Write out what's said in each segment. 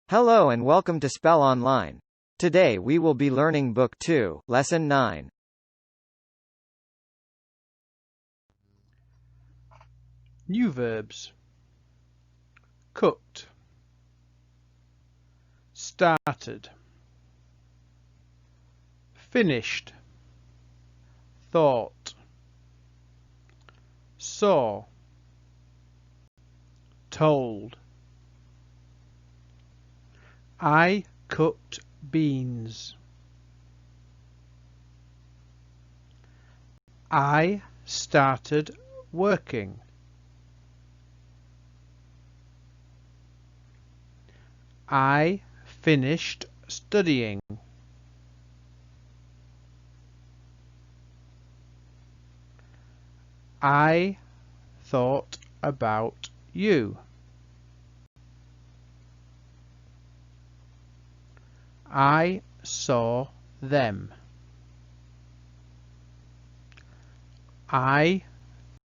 Hello and welcome to Spell Online. Today we will be learning Book 2, Lesson 9. New verbs. Cooked. Started. Finished. Thought. Saw. Told. I cooked beans. I started working. I finished studying. I thought about you. I saw them. I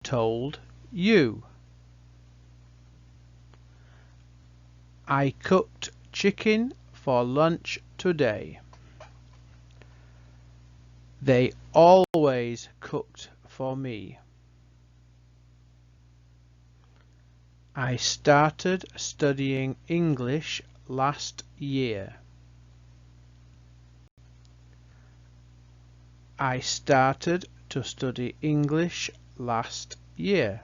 told you. I cooked chicken for lunch today. They always cooked for me. I started studying English last year. I started to study English last year.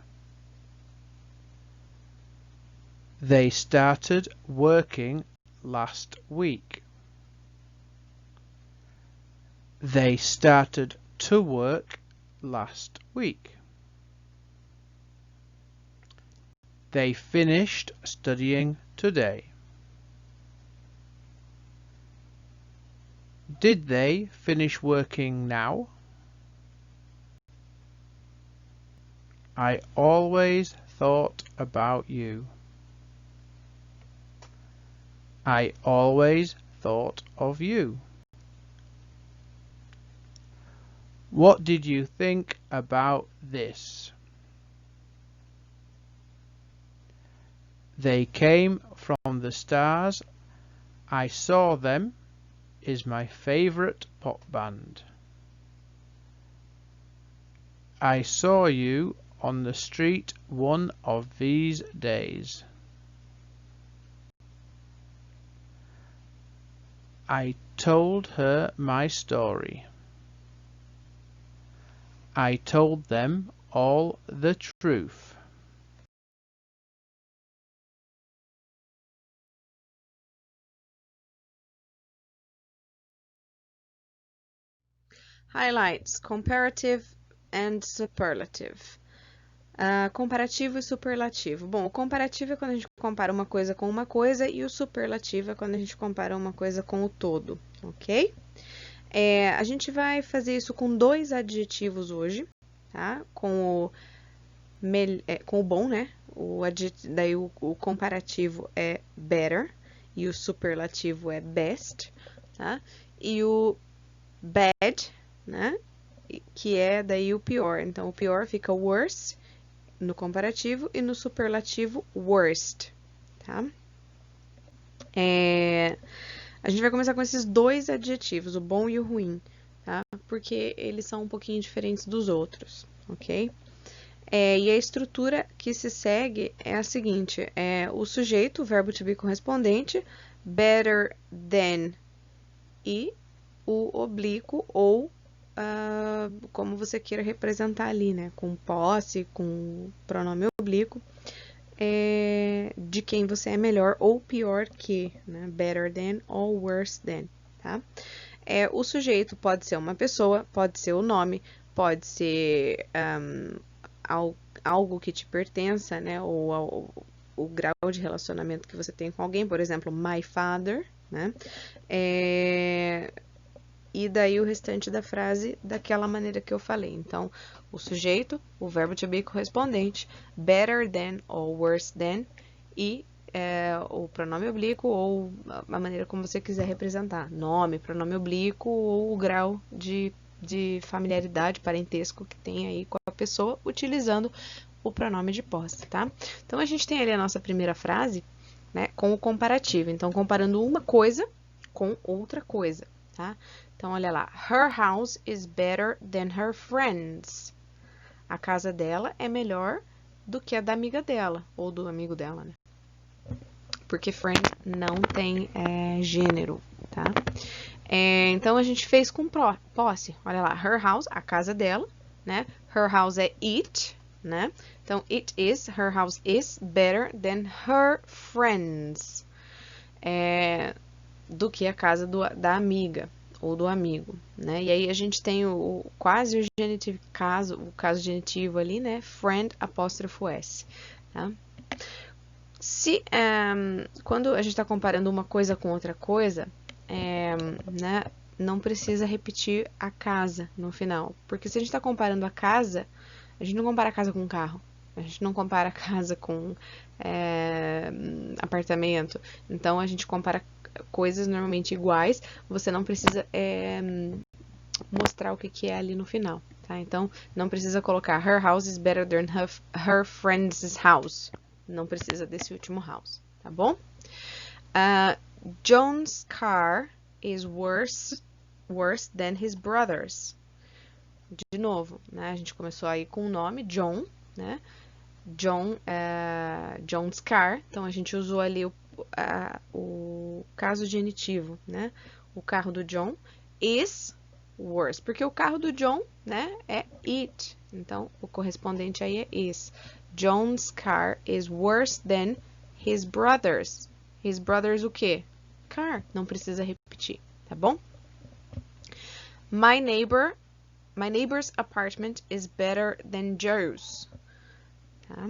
They started working last week. They started to work last week. They finished studying today. Did they finish working now? I always thought about you. I always thought of you. What did you think about this? They came from the Stars. I Saw Them is my favorite pop band. I saw you on the street one of these days. I told her my story. I told them all the truth. Highlights: comparative and superlative. Comparativo e superlativo. Bom, o comparativo é quando a gente compara uma coisa com uma coisa e o superlativo é quando a gente compara uma coisa com o todo, ok? A gente vai fazer isso com dois adjetivos hoje, tá? Com o bom, né? Daí o comparativo é better e o superlativo é best, tá? E o bad, né? Que é daí o pior. Então, o pior fica worse no comparativo e no superlativo worst, tá? A gente vai começar com esses dois adjetivos, o bom e o ruim, tá? Porque eles são um pouquinho diferentes dos outros, ok? E a estrutura que se segue é a seguinte: o sujeito, o verbo to be correspondente, better than, e o oblíquo ou como você queira representar ali, né? Com posse, com pronome oblíquo, de quem você é melhor ou pior que, né? Better than ou worse than, tá? O sujeito pode ser uma pessoa, pode ser o nome, pode ser algo que te pertença, né? Ou o grau de relacionamento que você tem com alguém, por exemplo, my father, né? E daí o restante da frase daquela maneira que eu falei. Então, o sujeito, o verbo to be correspondente, better than ou worse than, e o pronome oblíquo ou a maneira como você quiser representar. Nome, pronome oblíquo ou o grau de familiaridade, parentesco que tem aí com a pessoa, utilizando o pronome de posse, tá? Então, a gente tem ali a nossa primeira frase, né, com o comparativo. Então, comparando uma coisa com outra coisa, tá? Então, olha lá. Her house is better than her friend's. A casa dela é melhor do que a da amiga dela, ou do amigo dela, né? Porque friend não tem gênero, tá? Então, a gente fez com posse. Olha lá, her house, a casa dela, né? Her house é it, né? Então, her house is better than her friends. Do que a casa da amiga ou do amigo, né? E aí a gente tem quase o genitivo, o caso genitivo ali, né? Friend apóstrofo S, tá? Quando a gente está comparando uma coisa com outra coisa, né? Não precisa repetir a casa no final, porque se a gente está comparando a casa, a gente não compara a casa com um carro. A gente não compara a casa com apartamento. Então, a gente compara coisas normalmente iguais. Você não precisa mostrar o que é ali no final, tá? Então, não precisa colocar her house is better than her friend's house. Não precisa desse último house, tá bom? John's car is worse than his brother's. De novo, né? A gente começou aí com o nome John, né? John's car. Então a gente usou ali o caso genitivo, né? O carro do John is worse, porque o carro do John, né, é it. Então o correspondente aí é is. John's car is worse than his brother's. His brother's o quê? Car. Não precisa repetir, tá bom? My neighbor's apartment is better than Joe's. Tá?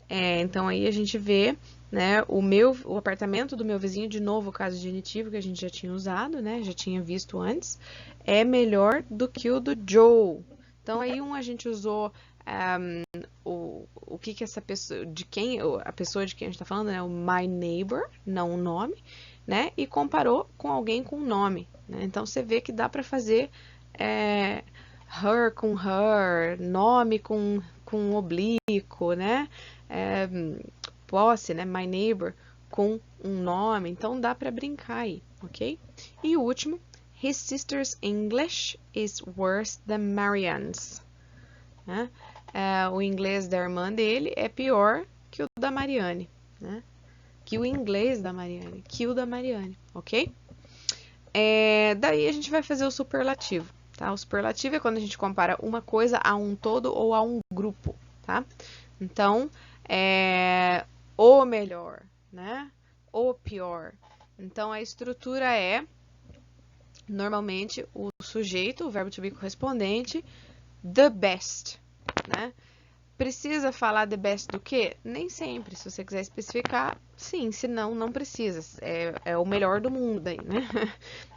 Então aí a gente vê, né, o apartamento do meu vizinho, de novo o caso genitivo que a gente já tinha usado, né, já tinha visto antes, é melhor do que o do Joe. Então aí a gente usou o que essa pessoa, a pessoa de quem a gente está falando, né, o my neighbor, não o nome, né, e comparou com alguém com o nome, né? Então você vê que dá para fazer her com her, nome com oblíquo, né? Posse, né? My neighbor com um nome. Então dá para brincar aí, ok? E o último, his sister's English is worse than Marianne's. Né? O inglês da irmã dele é pior que o da Mariane, né? Que o inglês da Mariane, que o da Mariane, ok? Daí a gente vai fazer o superlativo. Tá? O superlativo é quando a gente compara uma coisa a um todo ou a um grupo, tá? Então, o melhor, né? O pior. Então, a estrutura é, normalmente, o sujeito, o verbo to be correspondente, the best, né? Precisa falar the best do quê? Nem sempre. Se você quiser especificar, sim. Se não, não precisa. É o melhor do mundo daí, né?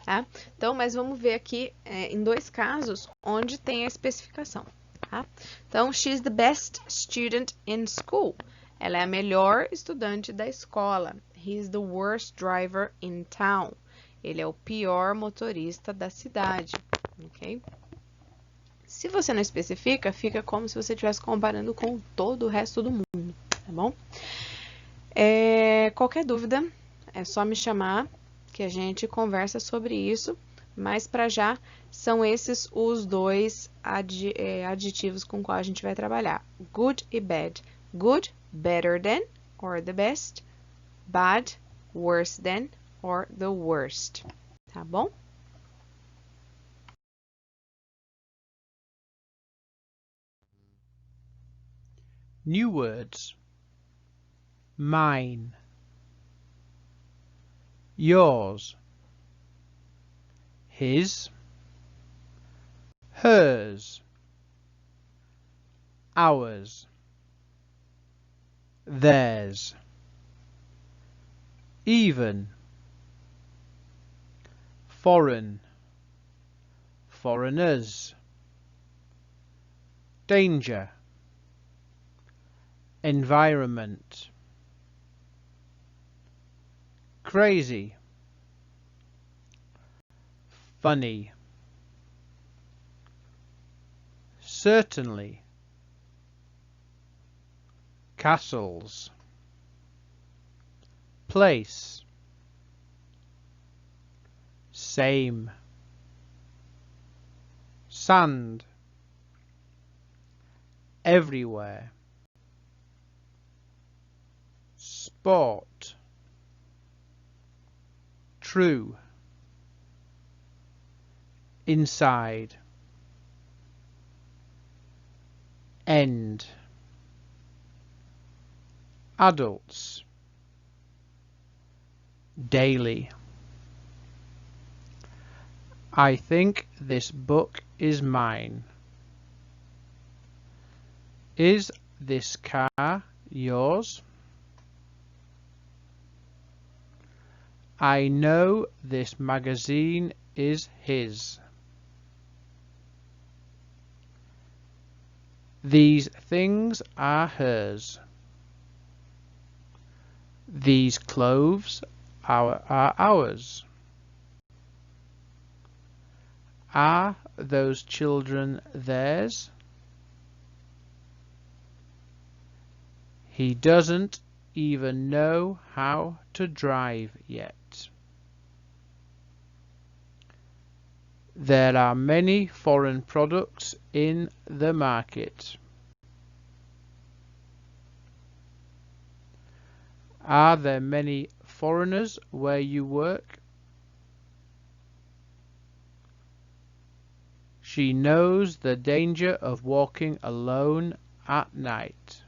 Tá? Então, mas vamos ver aqui em dois casos onde tem a especificação. Tá? Então, she's the best student in school. Ela é a melhor estudante da escola. He's the worst driver in town. Ele é o pior motorista da cidade. Ok? Se você não especifica, fica como se você estivesse comparando com todo o resto do mundo, tá bom? Qualquer dúvida, é só me chamar que a gente conversa sobre isso, mas para já são esses os dois adjetivos com quais a gente vai trabalhar. Good e bad. Good, better than, or the best. Bad, worse than, or the worst. Tá bom? New words. Mine. Yours. His. Hers. Ours. Theirs. Even. Foreign. Foreigners. Danger. Environment. Crazy. Funny. Certainly. Castles. place, same, sand, everywhere, sport, true, inside, end, adults, daily. I think this book is mine. Is this car yours? I know this magazine is his. These things are hers. These clothes are ours. Are those children theirs? He doesn't even know how to drive yet. There are many foreign products in the market. Are there many foreigners where you work? She knows the danger of walking alone at night.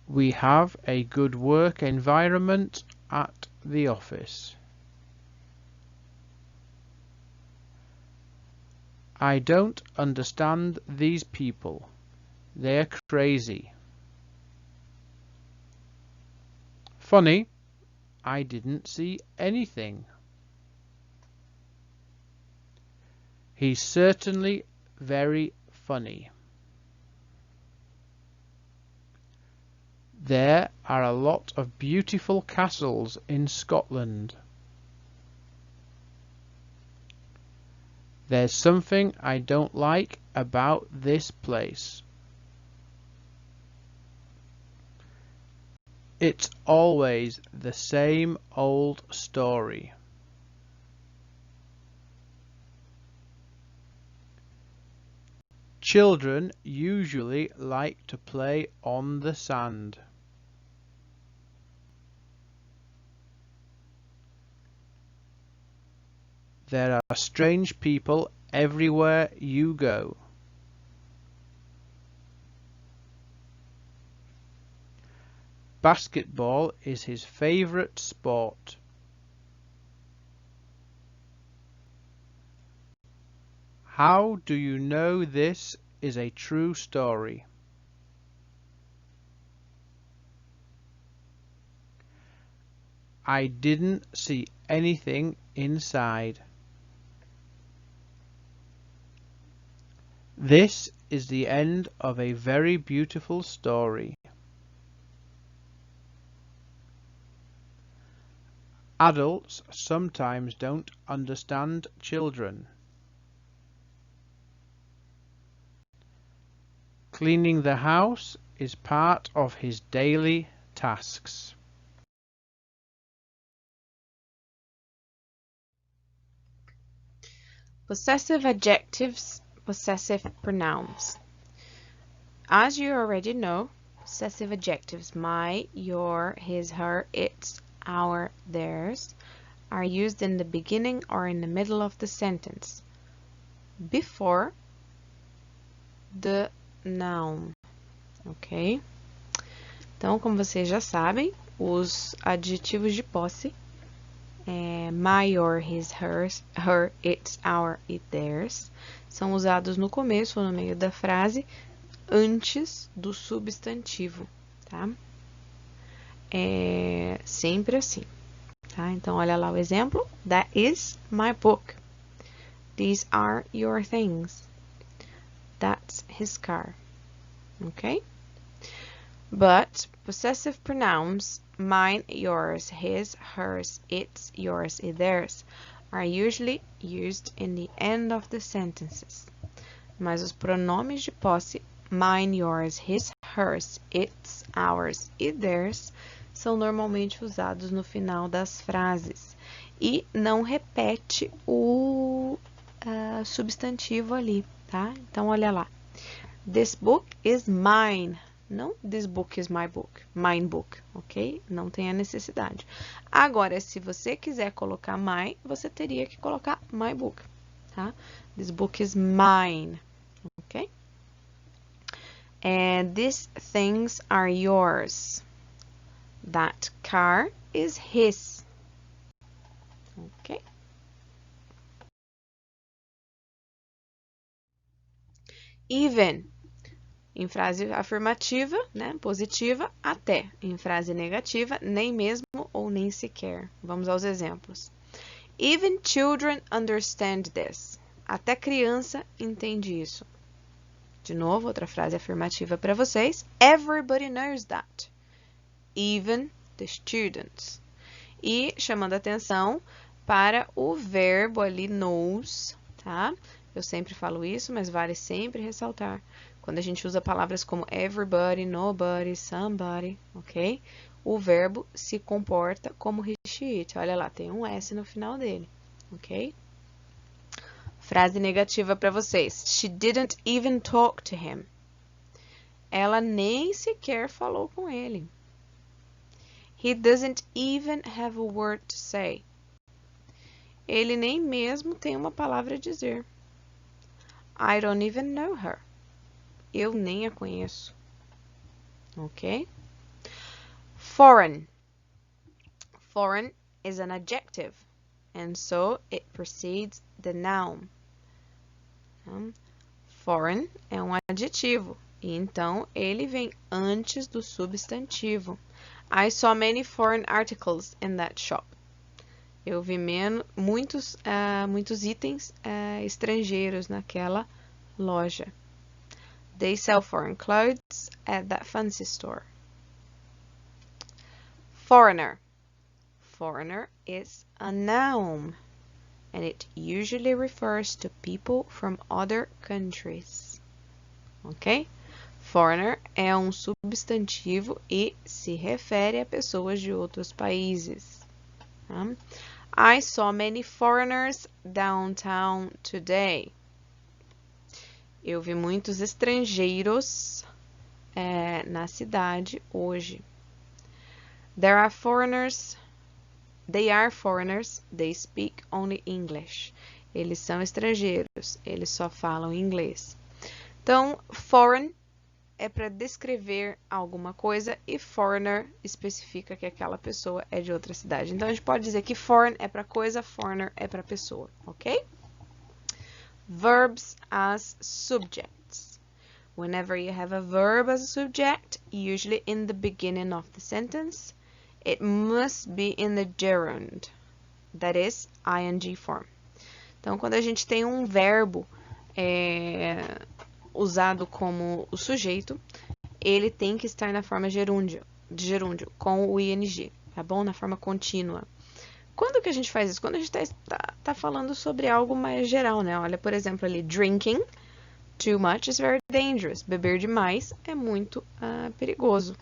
We have a good work environment at the office. I don't understand these people. They're crazy. Funny, I didn't see anything. He's certainly very funny. There are a lot of beautiful castles in Scotland. There's something I don't like about this place. It's always the same old story. Children usually like to play on the sand. There are strange people everywhere you go. Basketball is his favorite sport. How do you know this is a true story? I didn't see anything inside. This is the end of a very beautiful story. Adults sometimes don't understand children. Cleaning the house is part of his daily tasks. Possessive adjectives, possessive pronouns. As you already know, possessive adjectives my, your, his, her, its, our, theirs are used in the beginning or in the middle of the sentence, before the noun, ok? Então, como vocês já sabem, os adjetivos de posse my, your, his, hers, her, its, our e theirs são usados no começo ou no meio da frase antes do substantivo, tá? É sempre assim, tá? Então, olha lá o exemplo. That is my book. These are your things. That's his car. Okay? But possessive pronouns mine, yours, his, hers, its, yours, and theirs are usually used in the end of the sentences. Mas os pronomes de posse mine, yours, his, hers, its, ours e theirs são normalmente usados no final das frases e não repete o substantivo ali, tá? Então, olha lá. This book is mine. Não this book is my book, mine book, ok? Não tem a necessidade. Agora, se você quiser colocar my, você teria que colocar my book, tá? This book is mine, ok? And these things are yours. That car is his, ok? Even. Em frase afirmativa, né, positiva, até. Em frase negativa, nem mesmo ou nem sequer. Vamos aos exemplos. Even children understand this. Até criança entende isso. De novo, outra frase afirmativa para vocês. Everybody knows that. Even the students. E chamando atenção para o verbo ali knows, tá? Eu sempre falo isso, mas vale sempre ressaltar. Quando a gente usa palavras como everybody, nobody, somebody, ok? O verbo se comporta como he, she, it. Olha lá, tem um S no final dele, ok? Frase negativa para vocês. She didn't even talk to him. Ela nem sequer falou com ele. He doesn't even have a word to say. Ele nem mesmo tem uma palavra a dizer. I don't even know her. Eu nem a conheço. Ok? Foreign. Foreign is an adjective, and so it precedes the noun. Foreign é um adjetivo, e então ele vem antes do substantivo. I saw many foreign articles in that shop. Eu vi muitos itens estrangeiros naquela loja. They sell foreign clothes at that fancy store. Foreigner. Foreigner is a noun, and it usually refers to people from other countries. Ok? Foreigner é um substantivo e se refere a pessoas de outros países. Tá? I saw many foreigners downtown today. Eu vi muitos estrangeiros na cidade hoje. They are foreigners, they speak only English. Eles são estrangeiros, eles só falam inglês. Então, foreign é para descrever alguma coisa e foreigner especifica que aquela pessoa é de outra cidade. Então, a gente pode dizer que foreign é para coisa, foreigner é para pessoa, ok? Verbs as subjects. Whenever you have a verb as a subject, usually in the beginning of the sentence, it must be in the gerund, that is, ing form. Então, quando a gente tem um verbo usado como o sujeito, ele tem que estar na forma gerúndio, com o ing, tá bom? Na forma contínua. Quando que a gente faz isso? Quando a gente tá falando sobre algo mais geral, né? Olha, por exemplo, ali, drinking too much is very dangerous. Beber demais é muito perigoso.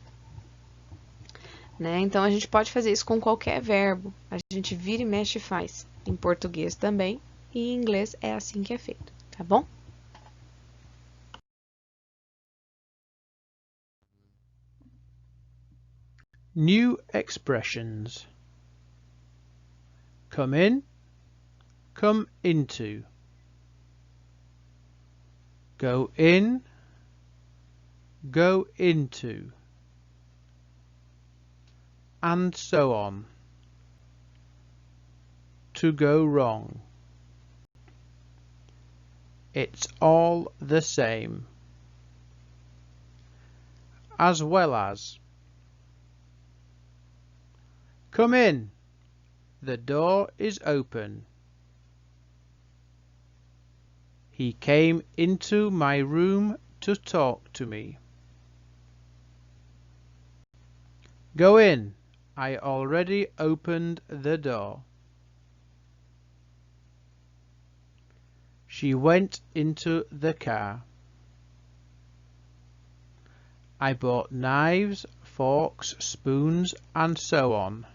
Né? Então, a gente pode fazer isso com qualquer verbo. A gente vira e mexe e faz. Em português também. E em inglês é assim que é feito. Tá bom? New expressions. Come in, come into. Go in, go into. And so on. To go wrong. It's all the same. As well as. Come in. The door is open. He came into my room to talk to me. Go in. I already opened the door. She went into the car. I bought knives, forks, spoons, and so on.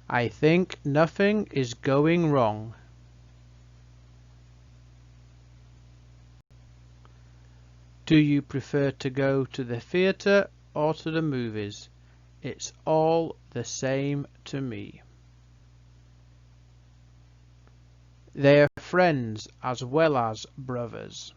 I think nothing is going wrong. Do you prefer to go to the theatre or to the movies? It's all the same to me. They are friends as well as brothers.